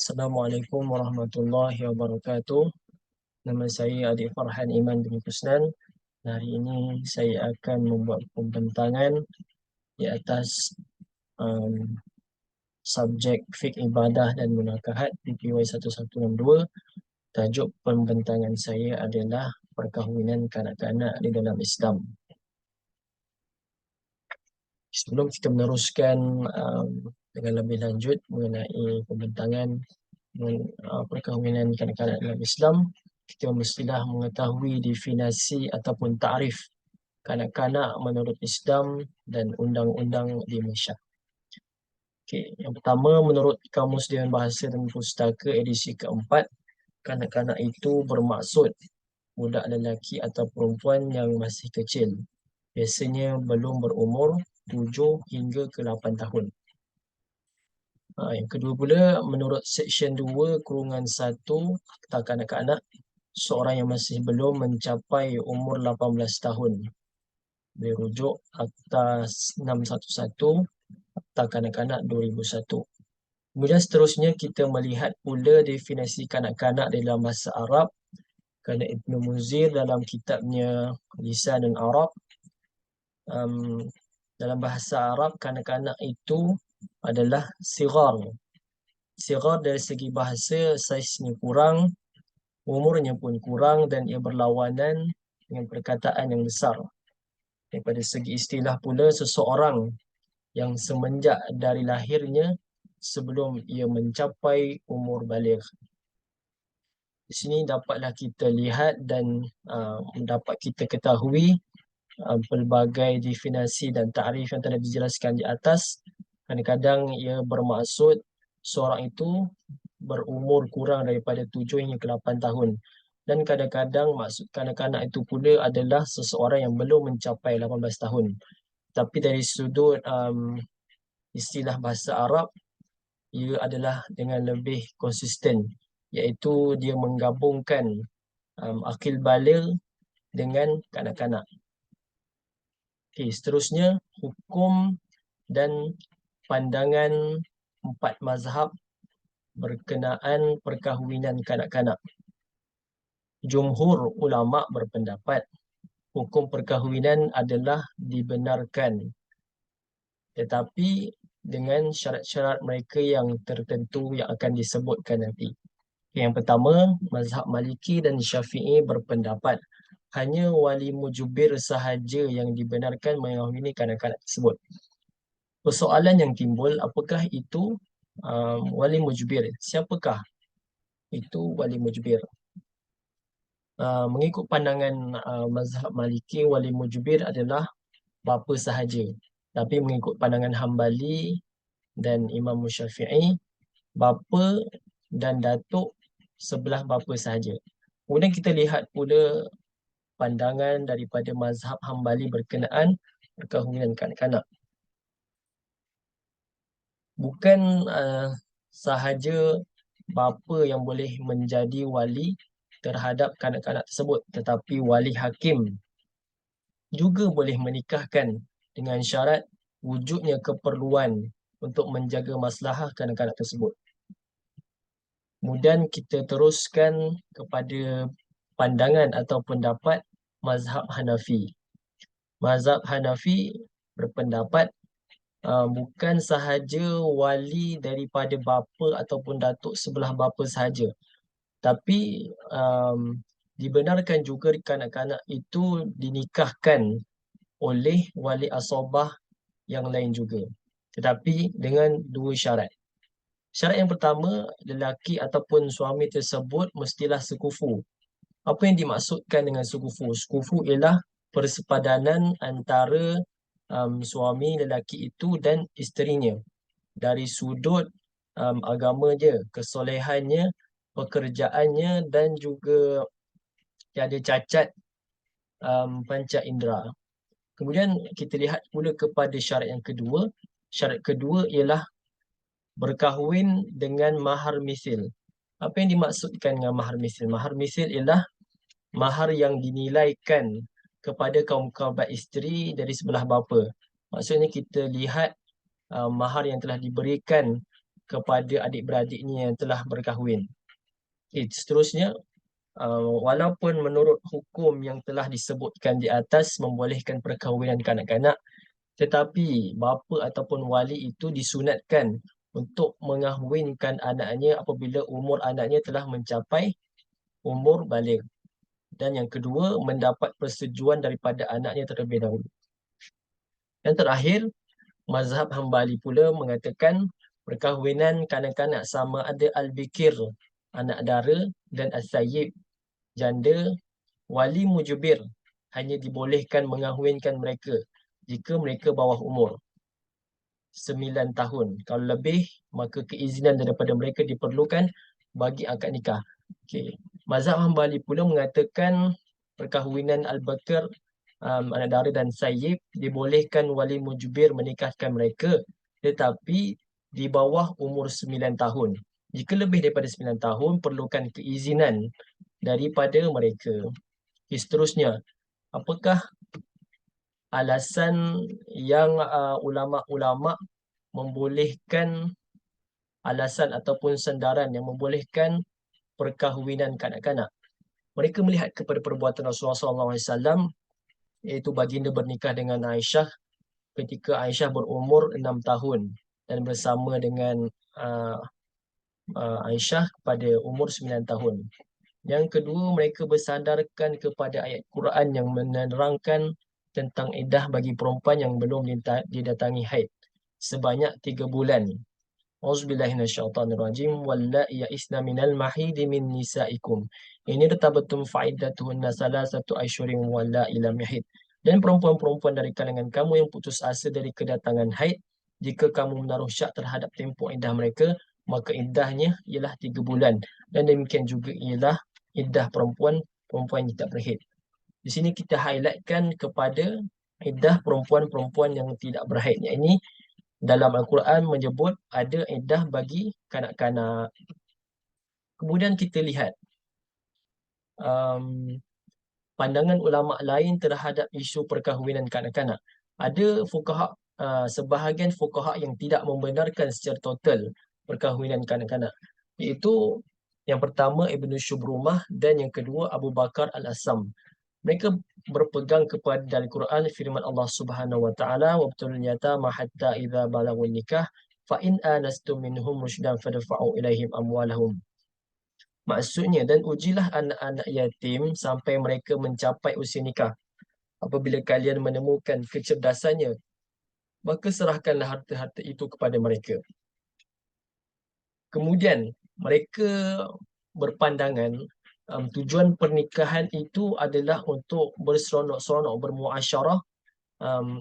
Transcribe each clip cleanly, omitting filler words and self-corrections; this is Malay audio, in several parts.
Assalamualaikum warahmatullahi wabarakatuh. Nama saya Adik Farhan Iman bin Kusnan. Hari ini saya akan membuat pembentangan di atas um, subjek fiqh ibadah dan munakahat PPY 1162. Tajuk pembentangan saya adalah perkahwinan kanak-kanak di dalam Islam. Sebelum kita meneruskan dengan lebih lanjut mengenai pembentangan perkahwinan kanak-kanak dalam Islam, kita mestilah mengetahui definisi ataupun takrif kanak-kanak menurut Islam dan undang-undang di Malaysia. Okey, yang pertama, menurut Kamus Dewan Bahasa dan Pustaka edisi keempat, kanak-kanak itu bermaksud budak lelaki atau perempuan yang masih kecil, biasanya belum berumur 7 hingga ke 8 tahun. Yang kedua pula, menurut Seksyen 2/1 Akta Kanak-kanak, seorang yang masih belum mencapai umur 18 tahun. Dirujuk Akta 611 Akta Kanak-kanak 2001. Kemudian seterusnya kita melihat pula definisi kanak-kanak dalam bahasa Arab, kerana Ibnu Munzir dalam kitabnya Lisanul Arab, dalam bahasa Arab kanak-kanak itu adalah sigar. Sigar dari segi bahasa, saiznya kurang, umurnya pun kurang dan ia berlawanan dengan perkataan yang besar. Daripada segi istilah pula, seseorang yang semenjak dari lahirnya sebelum ia mencapai umur baligh. Di sini dapatlah kita lihat dan dapat kita ketahui pelbagai definisi dan takrif yang telah dijelaskan di atas. Kadang-kadang ia bermaksud seorang itu berumur kurang daripada 7 hingga ke 8 tahun. Dan kadang-kadang maksud kanak-kanak itu pula adalah seseorang yang belum mencapai 18 tahun. Tapi dari sudut istilah bahasa Arab, ia adalah dengan lebih konsisten, iaitu dia menggabungkan akil baligh dengan kanak-kanak. Okey, seterusnya hukum dan pandangan empat mazhab berkenaan perkahwinan kanak-kanak. Jumhur ulama berpendapat hukum perkahwinan adalah dibenarkan, tetapi dengan syarat-syarat mereka yang tertentu yang akan disebutkan nanti. Yang pertama, mazhab Maliki dan Syafi'i berpendapat hanya wali mujbir sahaja yang dibenarkan mengahwini kanak-kanak tersebut. Persoalan yang timbul, apakah itu wali mujbir? Siapakah itu wali mujbir? Mengikut pandangan mazhab Maliki, wali mujbir adalah bapa sahaja. Tapi mengikut pandangan Hambali dan Imam Syafi'i, bapa dan datuk sebelah bapa sahaja. Kemudian kita lihat pula pandangan daripada mazhab Hambali berkenaan perkahwinan kanak-kanak. Bukan sahaja bapa yang boleh menjadi wali terhadap kanak-kanak tersebut, tetapi wali hakim juga boleh menikahkan dengan syarat wujudnya keperluan untuk menjaga maslahah kanak-kanak tersebut. Kemudian kita teruskan kepada pandangan atau pendapat mazhab Hanafi. Mazhab Hanafi berpendapat bukan sahaja wali daripada bapa ataupun datuk sebelah bapa sahaja, tapi dibenarkan juga kanak-kanak itu dinikahkan oleh wali asabah yang lain juga, tetapi dengan dua syarat. Syarat yang pertama, lelaki ataupun suami tersebut mestilah sekufu. Apa yang dimaksudkan dengan sekufu? Sekufu ialah persepadanan antara suami lelaki itu dan isterinya dari sudut agama dia, kesolehannya, pekerjaannya dan juga tiada cacat panca indera. Kemudian kita lihat pula kepada syarat yang kedua. Syarat kedua ialah berkahwin dengan mahar misil. Apa yang dimaksudkan dengan mahar misil? Mahar misil ialah mahar yang dinilaikan kepada kaum kerabat isteri dari sebelah bapa. Maksudnya kita lihat mahar yang telah diberikan kepada adik-beradiknya yang telah berkahwin. Seterusnya, walaupun menurut hukum yang telah disebutkan di atas membolehkan perkahwinan kanak-kanak, tetapi bapa ataupun wali itu disunatkan untuk mengahwinkan anaknya apabila umur anaknya telah mencapai umur baligh. Dan yang kedua, mendapat persetujuan daripada anaknya terlebih dahulu. Yang terakhir, mazhab Hambali pula mengatakan perkahwinan kanak-kanak sama ada al-bikir, anak dara, dan as-sayyib, janda, wali mujbir, hanya dibolehkan mengahwinkan mereka jika mereka bawah umur 9 tahun. Kalau lebih, maka keizinan daripada mereka diperlukan bagi akad nikah. Okay. Mazhab Hambali pula mengatakan perkahwinan al-bakir, anak dara dan sayyib, dibolehkan wali mujbir menikahkan mereka, tetapi di bawah umur 9 tahun. Jika lebih daripada 9 tahun, perlukan keizinan daripada mereka. Okay, seterusnya, apakah alasan yang ulama-ulama membolehkan, alasan ataupun sandaran yang membolehkan perkahwinan kanak-kanak? Mereka melihat kepada perbuatan Rasulullah SAW, iaitu baginda bernikah dengan Aisyah ketika Aisyah berumur 6 tahun dan bersama dengan Aisyah pada umur 9 tahun. Yang kedua, mereka bersandarkan kepada ayat Quran yang menerangkan tentang iddah bagi perempuan yang belum didatangi haid sebanyak 3 bulan. Auzubillahi minasyaitonirrajim. Wallahi ya'isna minal mahidi min nisaikum. Ini irtabtum fa'iddatuhunna salasatu asyhurin wallahi lam yahid. Dan perempuan-perempuan dari kalangan kamu yang putus asa dari kedatangan haid, jika kamu menaruh syak terhadap tempoh iddah mereka, maka iddahnya ialah 3 bulan. Dan demikian juga ialah iddah perempuan yang tidak berhaid. Di sini kita highlightkan kepada iddah perempuan-perempuan yang tidak berhaid. Ini dalam Al-Quran menyebut ada iddah bagi kanak-kanak. Kemudian kita lihat pandangan ulama lain terhadap isu perkahwinan kanak-kanak. Ada fuqaha, sebahagian fuqaha yang tidak membenarkan secara total perkahwinan kanak-kanak. Iaitu yang pertama Ibnu Syubrumah dan yang kedua Abu Bakar Al-Asam. Mereka berpegang kepada dalam Quran firman Allah Subhanahu wa taala, wabtul yatama hatta idza balagun nikah fa in anastum minhum rusydan fadfa'u ilaihim amwalahum. Maksudnya, dan ujilah anak-anak yatim sampai mereka mencapai usia nikah. Apabila kalian menemukan kecerdasannya, maka serahkanlah harta-harta itu kepada mereka. Kemudian mereka berpandangan tujuan pernikahan itu adalah untuk berseronok-seronok, bermuasyarah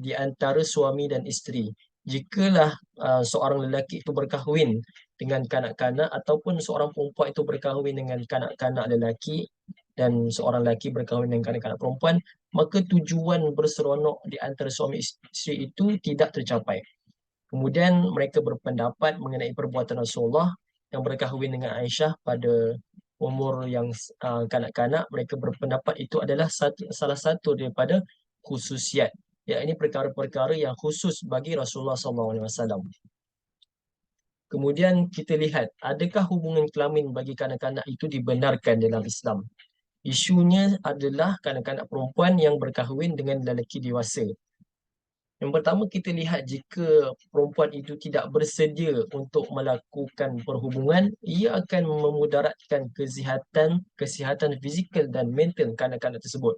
di antara suami dan isteri. Jikalah seorang lelaki itu berkahwin dengan kanak-kanak ataupun seorang perempuan itu berkahwin dengan kanak-kanak lelaki dan seorang lelaki berkahwin dengan kanak-kanak perempuan, maka tujuan berseronok di antara suami isteri itu tidak tercapai. Kemudian mereka berpendapat mengenai perbuatan Rasulullah yang berkahwin dengan Aisyah pada umur yang kanak-kanak. Mereka berpendapat itu adalah salah satu daripada khususiat, yakni perkara-perkara yang khusus bagi Rasulullah SAW. Kemudian kita lihat, adakah hubungan kelamin bagi kanak-kanak itu dibenarkan dalam Islam? Isunya adalah kanak-kanak perempuan yang berkahwin dengan lelaki dewasa. Yang pertama, kita lihat jika perempuan itu tidak bersedia untuk melakukan perhubungan, ia akan memudaratkan kesihatan fizikal dan mental kanak-kanak tersebut.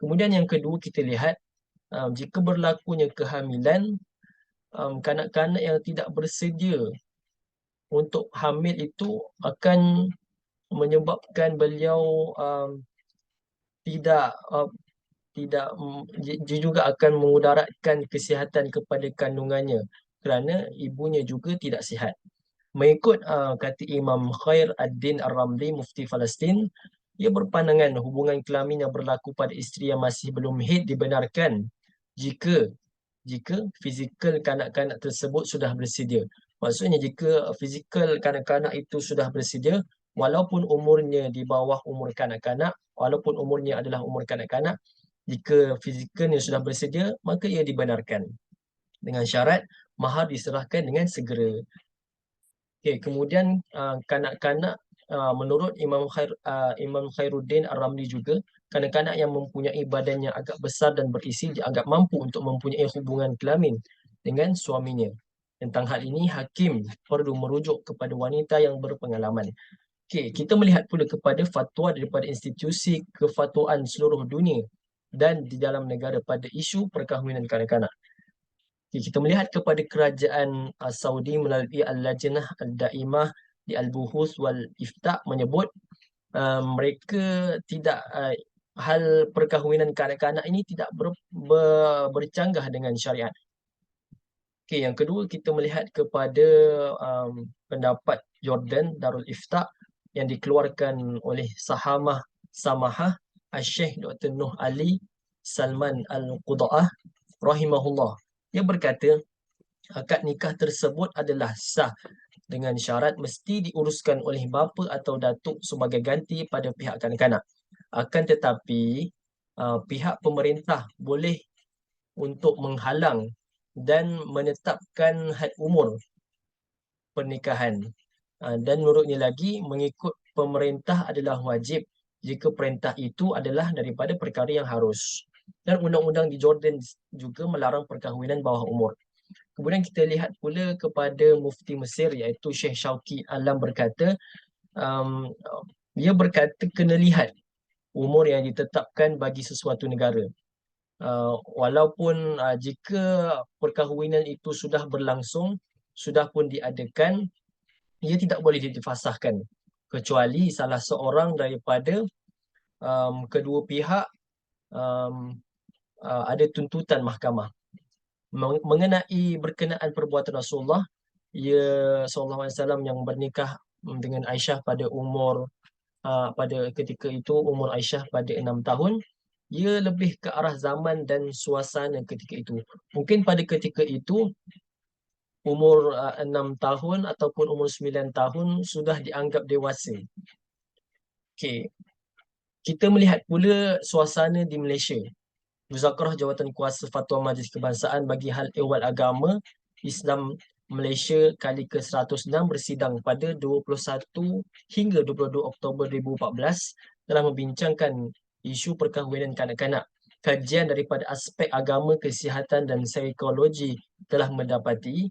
Kemudian yang kedua, kita lihat jika berlakunya kehamilan, kanak-kanak yang tidak bersedia untuk hamil itu akan menyebabkan beliau tidak dia juga akan memudaratkan kesihatan kepada kandungannya kerana ibunya juga tidak sihat. Mengikut kata Imam Khair ad-Din Ar-Ramli, Mufti Palestin, ia berpandangan hubungan kelamin yang berlaku pada isteri yang masih belum haid dibenarkan jika fizikal kanak-kanak tersebut sudah bersedia. Maksudnya jika fizikal kanak-kanak itu sudah bersedia, walaupun umurnya di bawah umur kanak-kanak, walaupun umurnya adalah umur kanak-kanak, jika fizikalnya sudah bersedia, maka ia dibenarkan. Dengan syarat mahar diserahkan dengan segera. Okey, kemudian kanak-kanak menurut Imam Khairuddin Ar-Ramli juga, kanak-kanak yang mempunyai badan yang agak besar dan berisi dianggap mampu untuk mempunyai hubungan kelamin dengan suaminya. Tentang hal ini, hakim perlu merujuk kepada wanita yang berpengalaman. Okey, kita melihat pula kepada fatwa daripada institusi kefatwaan seluruh dunia dan di dalam negara pada isu perkahwinan kanak-kanak. Okay, kita melihat kepada kerajaan Saudi melalui Al-Lajnah Al-Daimah di Al-Buhus wal Ifta' menyebut mereka tidak hal perkahwinan kanak-kanak ini tidak bercanggah dengan syariat. Okay, yang kedua kita melihat kepada pendapat Jordan Darul Ifta' yang dikeluarkan oleh Samahah Al-Syekh Dr. Nuh Ali Salman Al-Quda'ah rahimahullah. Dia berkata, akad nikah tersebut adalah sah dengan syarat mesti diuruskan oleh bapa atau datuk sebagai ganti pada pihak kanak-kanak. Akan tetapi, pihak pemerintah boleh untuk menghalang dan menetapkan had umur pernikahan. Dan menurutnya lagi, mengikut pemerintah adalah wajib jika perintah itu adalah daripada perkara yang harus. Dan undang-undang di Jordan juga melarang perkahwinan bawah umur. Kemudian kita lihat pula kepada Mufti Mesir iaitu Syekh Syauqi Alam berkata, um, dia berkata kena lihat umur yang ditetapkan bagi sesuatu negara. Walaupun jika perkahwinan itu sudah berlangsung, sudah pun diadakan, ia tidak boleh difasahkan kecuali salah seorang daripada kedua pihak ada tuntutan mahkamah. Mengenai berkenaan perbuatan Rasulullah, ia SAW yang bernikah dengan Aisyah pada pada ketika itu umur Aisyah pada 6 tahun. Ia lebih ke arah zaman dan suasana ketika itu. Mungkin pada ketika itu umur 6 tahun ataupun umur 9 tahun sudah dianggap dewasa. Okey, kita melihat pula suasana di Malaysia. Muzakarah Jawatan Kuasa Fatwa Majlis Kebangsaan bagi Hal Ehwal Agama Islam Malaysia kali ke-106 bersidang pada 21 hingga 22 Oktober 2014 telah membincangkan isu perkahwinan kanak-kanak. Kajian daripada aspek agama, kesihatan dan psikologi telah mendapati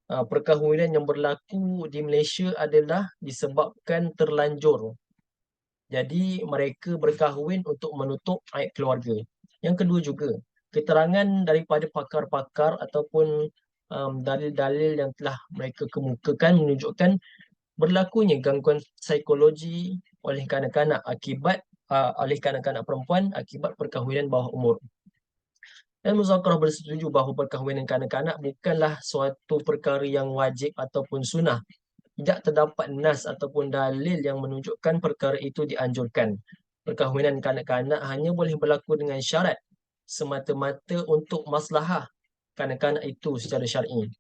perkahwinan yang berlaku di Malaysia adalah disebabkan terlanjur. Jadi mereka berkahwin untuk menutup aib keluarga. Yang kedua juga, keterangan daripada pakar-pakar ataupun dalil-dalil yang telah mereka kemukakan menunjukkan berlakunya gangguan psikologi oleh kanak-kanak oleh kanak-kanak perempuan akibat perkahwinan bawah umur. Dan Muzakarah bersetuju bahawa perkahwinan kanak-kanak bukanlah suatu perkara yang wajib ataupun sunnah. Tidak terdapat nas ataupun dalil yang menunjukkan perkara itu dianjurkan. Perkahwinan kanak-kanak hanya boleh berlaku dengan syarat semata-mata untuk maslahah kanak-kanak itu secara syar'i.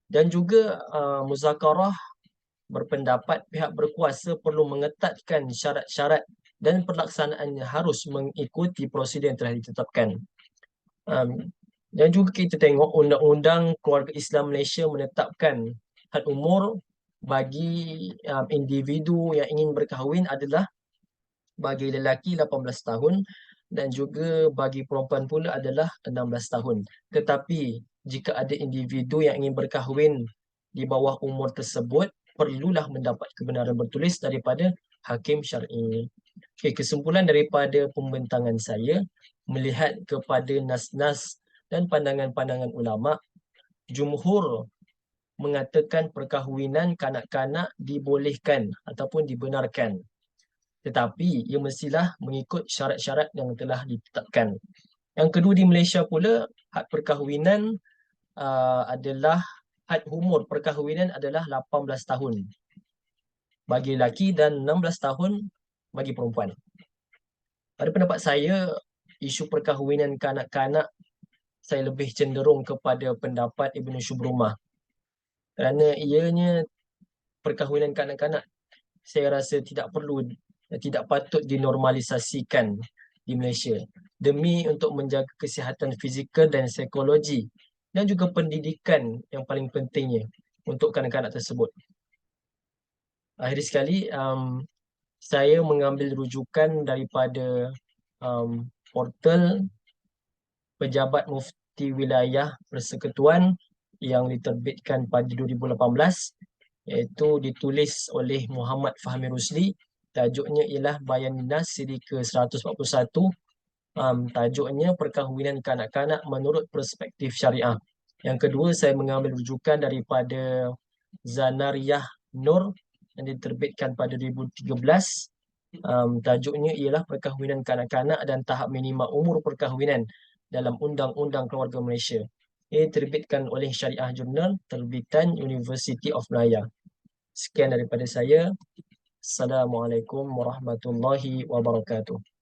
Dan juga Muzakarah berpendapat pihak berkuasa perlu mengetatkan syarat-syarat dan pelaksanaannya harus mengikuti prosedur yang telah ditetapkan. Dan juga kita tengok Undang-Undang Keluarga Islam Malaysia menetapkan had umur bagi individu yang ingin berkahwin adalah bagi lelaki 18 tahun dan juga bagi perempuan pula adalah 16 tahun. Tetapi jika ada individu yang ingin berkahwin di bawah umur tersebut, perlulah mendapat kebenaran bertulis daripada hakim syar'i. Okay, kesimpulan daripada pembentangan saya melihat kepada nas-nas dan pandangan-pandangan ulama, jumhur mengatakan perkahwinan kanak-kanak dibolehkan ataupun dibenarkan. Tetapi ia mestilah mengikut syarat-syarat yang telah ditetapkan. Yang kedua di Malaysia pula, had perkahwinan adalah had umur perkahwinan adalah 18 tahun bagi lelaki dan 16 tahun bagi perempuan. Pada pendapat saya, isu perkahwinan kanak-kanak saya lebih cenderung kepada pendapat Ibn Shubrumah. Kerana ianya perkahwinan kanak-kanak saya rasa tidak patut dinormalisasikan di Malaysia demi untuk menjaga kesihatan fizikal dan psikologi dan juga pendidikan yang paling pentingnya untuk kanak-kanak tersebut. Akhir sekali, saya mengambil rujukan daripada portal Pejabat Mufti Wilayah Persekutuan yang diterbitkan pada 2018, iaitu ditulis oleh Muhammad Fahmi Rusli. Tajuknya ialah Bayanin Nas siri ke-141. Tajuknya Perkahwinan Kanak-kanak menurut Perspektif Syariah. Yang kedua, saya mengambil rujukan daripada Zanariyah Nur yang diterbitkan pada 2013. Tajuknya ialah Perkahwinan Kanak-kanak dan Tahap Minima Umur Perkahwinan dalam Undang-Undang Keluarga Malaysia. Ini diterbitkan oleh Syariah Jurnal, terbitan University of Malaya. Sekian daripada saya. Assalamualaikum warahmatullahi wabarakatuh.